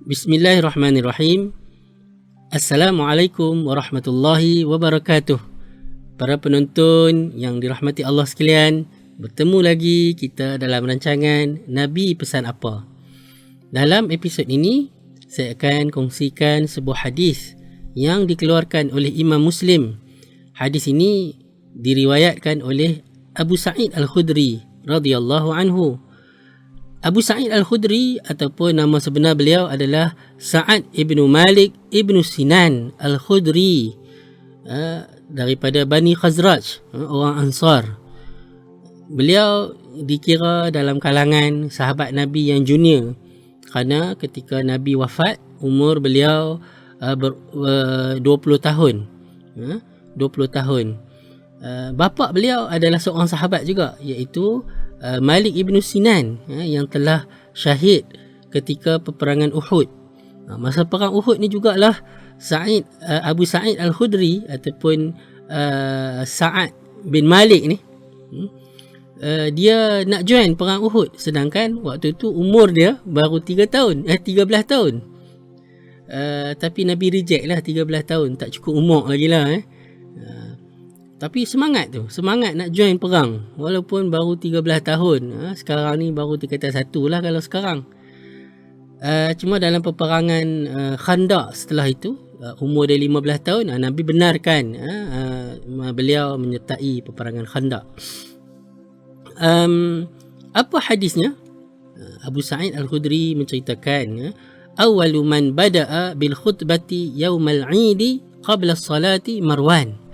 Bismillahirrahmanirrahim. Assalamualaikum warahmatullahi wabarakatuh. Para penonton yang dirahmati Allah sekalian, bertemu lagi kita dalam rancangan Nabi Pesan Apa. Dalam episod ini, saya akan kongsikan sebuah hadis yang dikeluarkan oleh Imam Muslim. Hadis ini diriwayatkan oleh Abu Sa'id Al-Khudri radhiyallahu anhu. Abu Sa'id Al-Khudri ataupun nama sebenar beliau adalah Sa'ad ibnu Malik ibnu Sinan Al-Khudri, daripada Bani Khazraj, orang Ansar. Beliau dikira dalam kalangan sahabat Nabi yang junior, kerana ketika Nabi wafat umur beliau 20 tahun. 20 tahun. Bapa beliau adalah seorang sahabat juga, iaitu Malik ibnu Sinan, yang telah syahid ketika peperangan Uhud. Masa perang Uhud ni jugalah Abu Sa'id Al-Khudri ataupun Sa'ad bin Malik ni, dia nak join perang Uhud, sedangkan waktu tu umur dia baru 13 tahun. Tapi Nabi reject lah 13 tahun, tak cukup umur lagi lah. Tapi semangat nak join perang walaupun baru 13 tahun. Sekarang ni baru tingkatan 1 lah kalau sekarang. Cuma dalam peperangan Khandaq setelah itu, umur dia 15 tahun, Nabi benarkan beliau menyertai peperangan Khandaq. Apa hadisnya? Abu Sa'id Al-Khudri menceritakan, awwalu man bada'a bil khutbati yaumal 'idi qabla as-salati Marwan.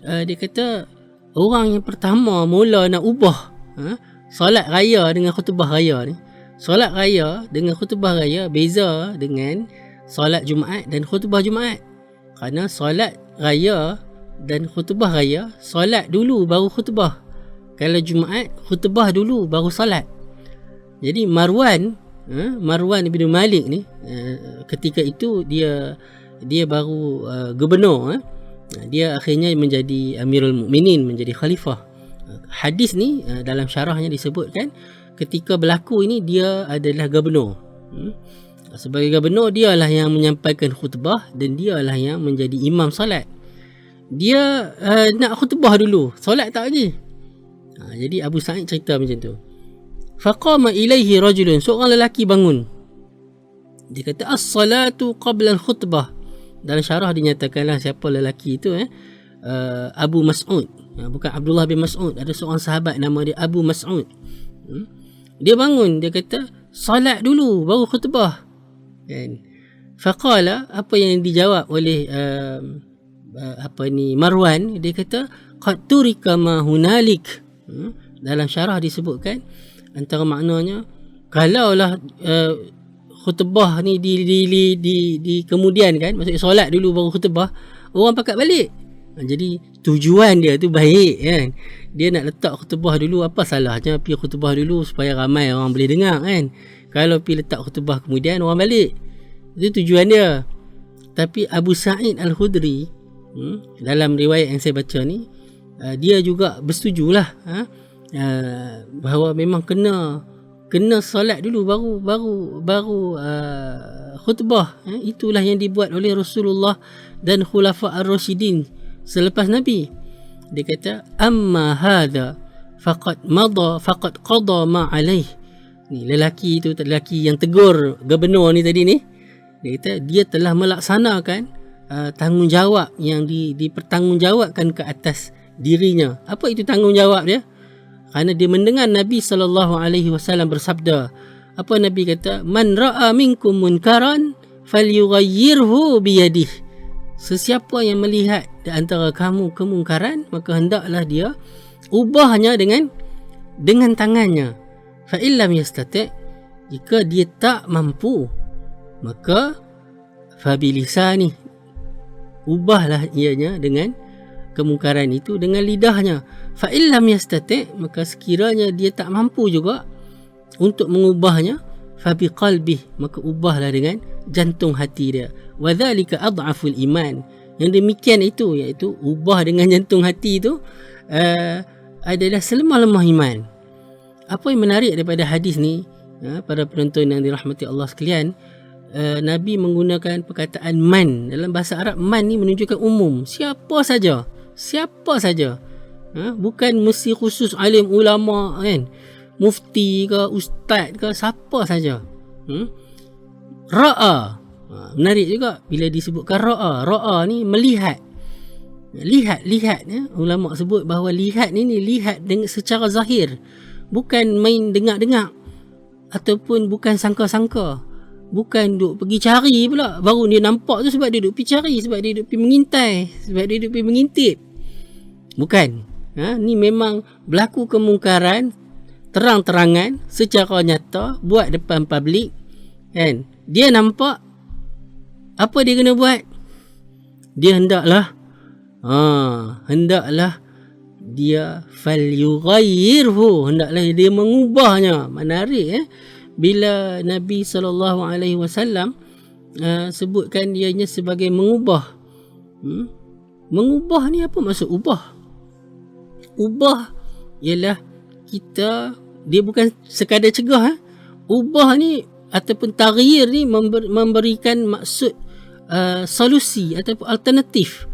Dia kata orang yang pertama mula nak ubah solat raya dengan khutbah raya ni. Solat raya dengan khutbah raya beza dengan solat Jumaat dan khutbah Jumaat. Kerana solat raya dan khutbah raya, solat dulu baru khutbah. Kalau Jumaat, khutbah dulu baru solat. Jadi Marwan bin Malik ni, ketika itu dia baru gubernur. Dia akhirnya menjadi Amirul Mukminin, menjadi khalifah. Hadis ni dalam syarahnya disebutkan ketika berlaku ini dia adalah gubernur. Sebagai gubernur, dialah yang menyampaikan khutbah dan dialah yang menjadi imam salat. Dia nak khutbah dulu, solat tak lagi. Jadi Abu Sa'id cerita macam tu. Faqama ilaihi rajulun, seorang lelaki bangun. Dia kata as-salatu qabla al-khutbah. Dalam syarah dinyatakanlah siapa lelaki itu, Abu Mas'ud, bukan Abdullah bin Mas'ud. Ada seorang sahabat nama dia Abu Mas'ud. Dia bangun, dia kata salat dulu baru khutbah. Kan? Faqala, apa yang dijawab oleh Marwan, dia kata qad turika ma hunalik. Dalam syarah disebutkan antara maknanya, kalaulah khutbah ni di kemudian kan, maksudnya solat dulu baru khutbah, orang pakat balik. Jadi tujuan dia tu baik kan. Dia nak letak khutbah dulu, apa salahnya pergi khutbah dulu supaya ramai orang boleh dengar kan. Kalau pergi letak khutbah kemudian orang balik, itu tujuan dia. Tapi Abu Sa'id Al-Khudri, dalam riwayat yang saya baca ni, dia juga bersetujulah bahawa memang kena solat dulu baru khutbah. Itulah yang dibuat oleh Rasulullah dan Khulafa Ar-Rasyidin selepas Nabi. Dia kata amma hadha faqad qada ma alaih. Ni lelaki yang tegur gubernur ni tadi ni, dia kata dia telah melaksanakan tanggungjawab yang dipertanggungjawabkan ke atas dirinya. Apa itu tanggungjawab dia? Kerana dia mendengar Nabi SAW bersabda. Apa Nabi kata? Man ra'a minkum munkaran falyughayyirhu biyadih. Sesiapa yang melihat di antara kamu kemungkaran, maka hendaklah dia ubahnya dengan tangannya. Fa illam yastati', jika dia tak mampu, maka fa bilisani, ubahlah ianya dengan kemungkaran itu dengan lidahnya. Fa illam yastati', maka sekiranya dia tak mampu juga untuk mengubahnya, fa biqalbih, maka ubahlah dengan jantung hati dia. Wa dzalika adhaful iman. Yang demikian itu, iaitu ubah dengan jantung hati itu, adalah selemah-lemah iman. Apa yang menarik daripada hadis ni, para penonton yang dirahmati Allah sekalian, Nabi menggunakan perkataan man. Dalam bahasa Arab, man ni menunjukkan umum, siapa saja, bukan mesti khusus alim ulama kan, mufti ke ustaz ke, siapa saja. Ra'a, menarik juga bila disebutkan ra'a ni melihat, lihat ya. Ulama sebut bahawa lihat ni lihat dengan secara zahir, bukan main dengar-dengar ataupun bukan sangka-sangka, bukan duk pergi cari pula baru dia nampak tu, sebab dia duk pergi cari, sebab dia duk pergi mengintai, sebab dia duk pergi mengintip. Bukan. Ni memang berlaku kemungkaran terang-terangan secara nyata, buat depan public kan. Dia nampak, apa dia kena buat? Dia hendaklah dia falyughayyirhu, hendaklah dia mengubahnya. Menarik bila Nabi SAW sebutkan dianya sebagai mengubah. Mengubah ni apa maksud ubah? Ubah ialah dia bukan sekadar cegah. Ubah ni ataupun taghyir ni memberikan maksud solusi ataupun alternatif.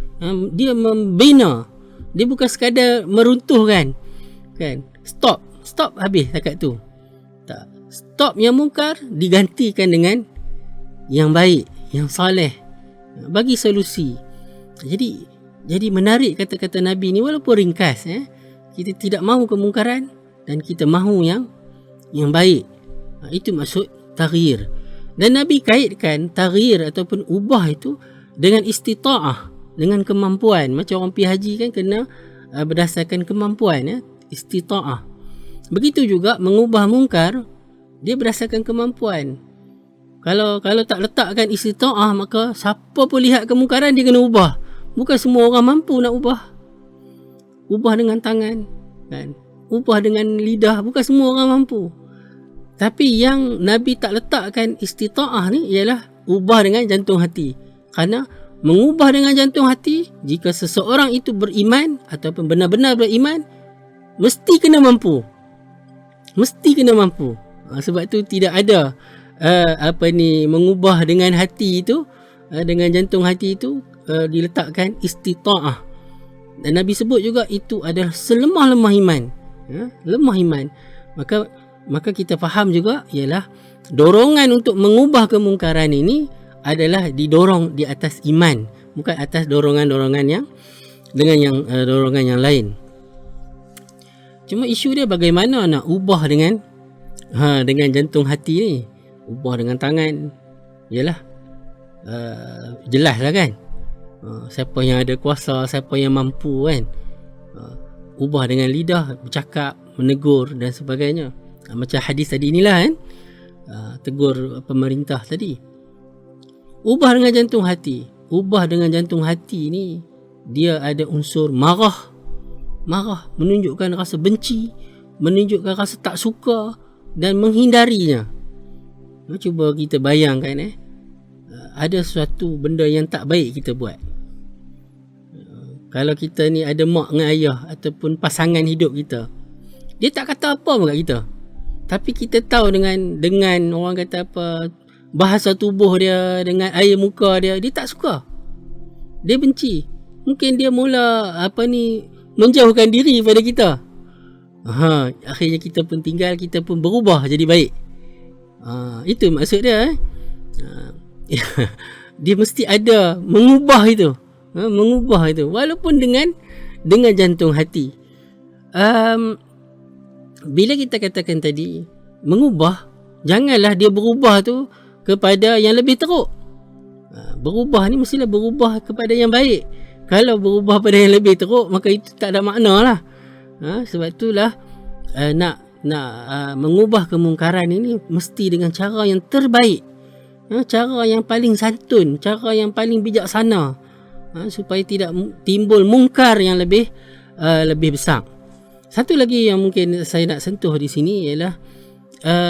Dia membina, dia bukan sekadar meruntuhkan kan. Stop habis takat tu. Tak, stop yang mungkar digantikan dengan yang baik, yang soleh, bagi solusi. Jadi menarik kata-kata Nabi ni, walaupun ringkas. Kita tidak mahu kemungkaran dan kita mahu yang baik. Itu maksud taghyir. Dan Nabi kaitkan taghyir ataupun ubah itu dengan istita'ah, dengan kemampuan. Macam orang pergi haji kan, kena berdasarkan kemampuan, istita'ah. Begitu juga mengubah mungkar, dia berdasarkan kemampuan. Kalau tak letakkan istita'ah, maka siapa pun lihat kemungkaran dia kena ubah. Bukan semua orang mampu nak ubah. Ubah dengan tangan kan, ubah dengan lidah, bukan semua orang mampu. Tapi yang Nabi tak letakkan istita'ah ni ialah ubah dengan jantung hati. Kerana mengubah dengan jantung hati, jika seseorang itu beriman ataupun benar-benar beriman, mesti kena mampu. Sebab tu tidak ada mengubah dengan hati itu, dengan jantung hati itu diletakkan istita'ah. Dan Nabi sebut juga itu adalah selemah-lemah iman. Lemah iman. Maka kita faham juga ialah dorongan untuk mengubah kemungkaran ini adalah didorong di atas iman, bukan atas dorongan-dorongan yang dengan dorongan yang lain. Cuma isu dia bagaimana nak ubah dengan jantung hati ni. Ubah dengan tangan ialah jelaslah kan. Siapa yang ada kuasa, siapa yang mampu kan. Ubah dengan lidah, bercakap, menegur dan sebagainya. Macam hadis tadi inilah kan, tegur pemerintah tadi. Ubah dengan jantung hati. Ubah dengan jantung hati ni, dia ada unsur marah, menunjukkan rasa benci, menunjukkan rasa tak suka dan menghindarinya. Cuba kita bayangkan ada suatu benda yang tak baik kita buat. Kalau kita ni ada mak dengan ayah ataupun pasangan hidup kita, dia tak kata apa pun kat kita, tapi kita tahu dengan orang kata apa, bahasa tubuh dia, dengan air muka dia tak suka, dia benci. Mungkin dia mula menjauhkan diri pada kita. Akhirnya kita pun tinggal, kita pun berubah jadi baik. Itu maksud dia. Dia mesti ada mengubah itu. Mengubah itu walaupun dengan jantung hati. Bila kita katakan tadi mengubah, janganlah dia berubah tu kepada yang lebih teruk. Berubah ni mestilah berubah kepada yang baik. Kalau berubah pada yang lebih teruk, maka itu tak ada makna lah. Sebab itulah nak mengubah kemungkaran ini mesti dengan cara yang terbaik, cara yang paling santun, cara yang paling bijaksana, supaya tidak timbul mungkar yang lebih besar. Satu lagi yang mungkin saya nak sentuh di sini ialah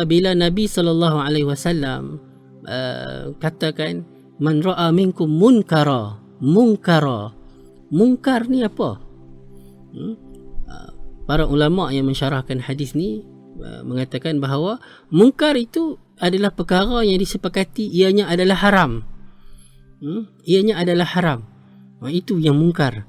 bila Nabi SAW katakan man ra'a minkum munkara. Munkar ni apa? Para ulama yang mensyarahkan hadis ni mengatakan bahawa mungkar itu adalah perkara yang disepakati ianya adalah haram. Ianya adalah haram. Itu yang mungkar.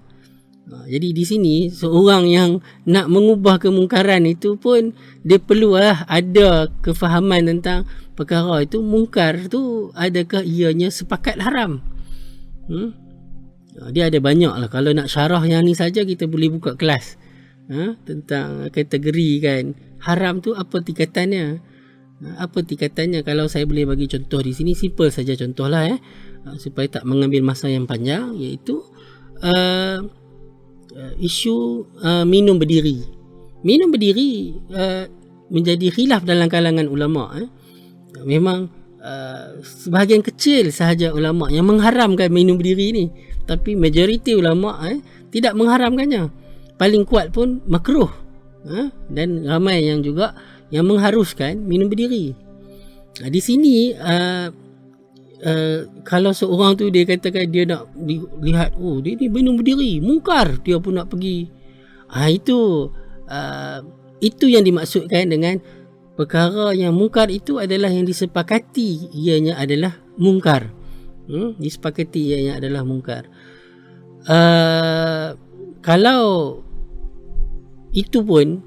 Jadi di sini seorang yang nak mengubah kemungkaran itu pun dia perlulah ada kefahaman tentang perkara itu. Mungkar tu adakah ianya sepakat haram? Dia ada banyak lah. Kalau nak syarah yang ni saja kita boleh buka kelas tentang kategori kan. Haram tu apa tingkatannya? Apa tingkatannya? Kalau saya boleh bagi contoh di sini, simple saja contohlah supaya tak mengambil masa yang panjang, iaitu isu minum berdiri. Minum berdiri menjadi khilaf dalam kalangan ulama. Memang sebahagian kecil sahaja ulama yang mengharamkan minum berdiri ni, tapi majoriti ulama tidak mengharamkannya. Paling kuat pun makruh. Dan ramai yang juga yang mengharuskan minum berdiri. Di sini kalau seorang tu dia katakan dia nak lihat, oh dia ni minum berdiri, mungkar, dia pun nak pergi. Itu yang dimaksudkan dengan perkara yang mungkar itu adalah yang disepakati ianya adalah mungkar. Disepakati ianya adalah mungkar. Kalau itu pun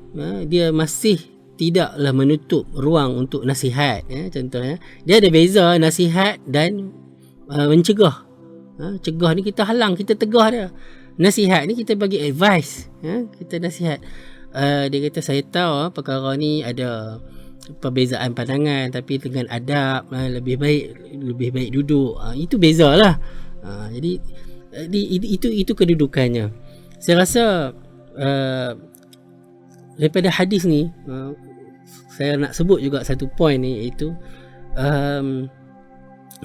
dia masih tidaklah menutup ruang untuk nasihat. Contohnya, dia ada beza nasihat dan mencegah. Cegah ni kita halang, kita tegah dia. Nasihat ni kita bagi advice. Kita nasihat. Dia kata saya tahu perkara ni ada perbezaan pandangan, tapi dengan adab lebih baik duduk. Itu bezalah. Jadi itu kedudukannya. Saya rasa daripada hadis ni saya nak sebut juga satu point ni, iaitu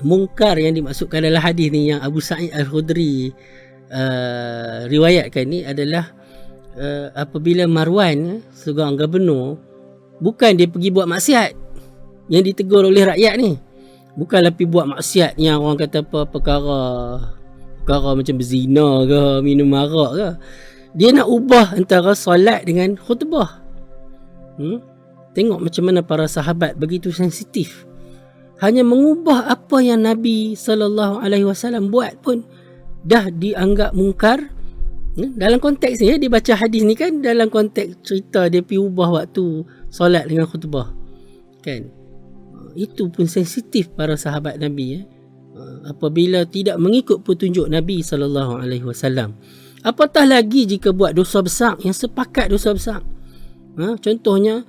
mungkar yang dimaksudkan dalam hadis ni yang Abu Sa'id Al-Khudri riwayatkan ni adalah apabila Marwan seorang gubernur, bukan dia pergi buat maksiat yang ditegur oleh rakyat ni, bukanlah pergi buat maksiat yang orang kata apa, perkara macam berzina ke, minum arak ke. Dia nak ubah antara solat dengan khutbah. Tengok macam mana para sahabat begitu sensitif. Hanya mengubah apa yang Nabi SAW buat pun dah dianggap mungkar. Dalam konteks ni, dia baca hadis ni kan dalam konteks cerita dia pergi ubah waktu solat dengan khutbah. Kan? Itu pun sensitif para sahabat Nabi. Apabila tidak mengikut petunjuk Nabi SAW. Apatah lagi jika buat dosa besar, yang sepakat dosa besar. Contohnya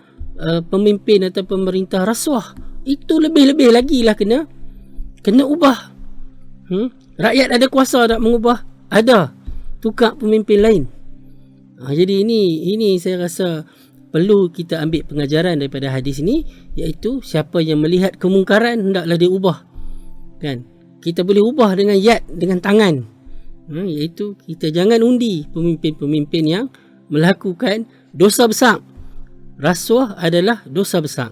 pemimpin atau pemerintah rasuah, itu lebih-lebih lagi lah kena ubah. Rakyat ada kuasa tak mengubah? Ada. Tukar pemimpin lain. Jadi ini saya rasa perlu kita ambil pengajaran daripada hadis ini, iaitu siapa yang melihat kemungkaran hendaklah dia ubah. Kan? Kita boleh ubah dengan yad, dengan tangan. Iaitu kita jangan undi pemimpin-pemimpin yang melakukan dosa besar. Rasuah adalah dosa besar.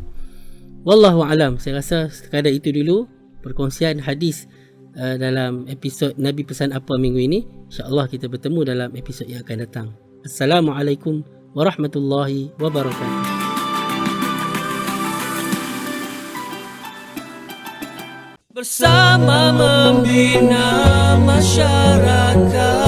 Wallahu alam. Saya rasa sekadar itu dulu perkongsian hadis dalam episod Nabi Pesan Apa minggu ini. InsyaAllah kita bertemu dalam episod yang akan datang. Assalamualaikum warahmatullahi wabarakatuh. Bersama membina masyarakat.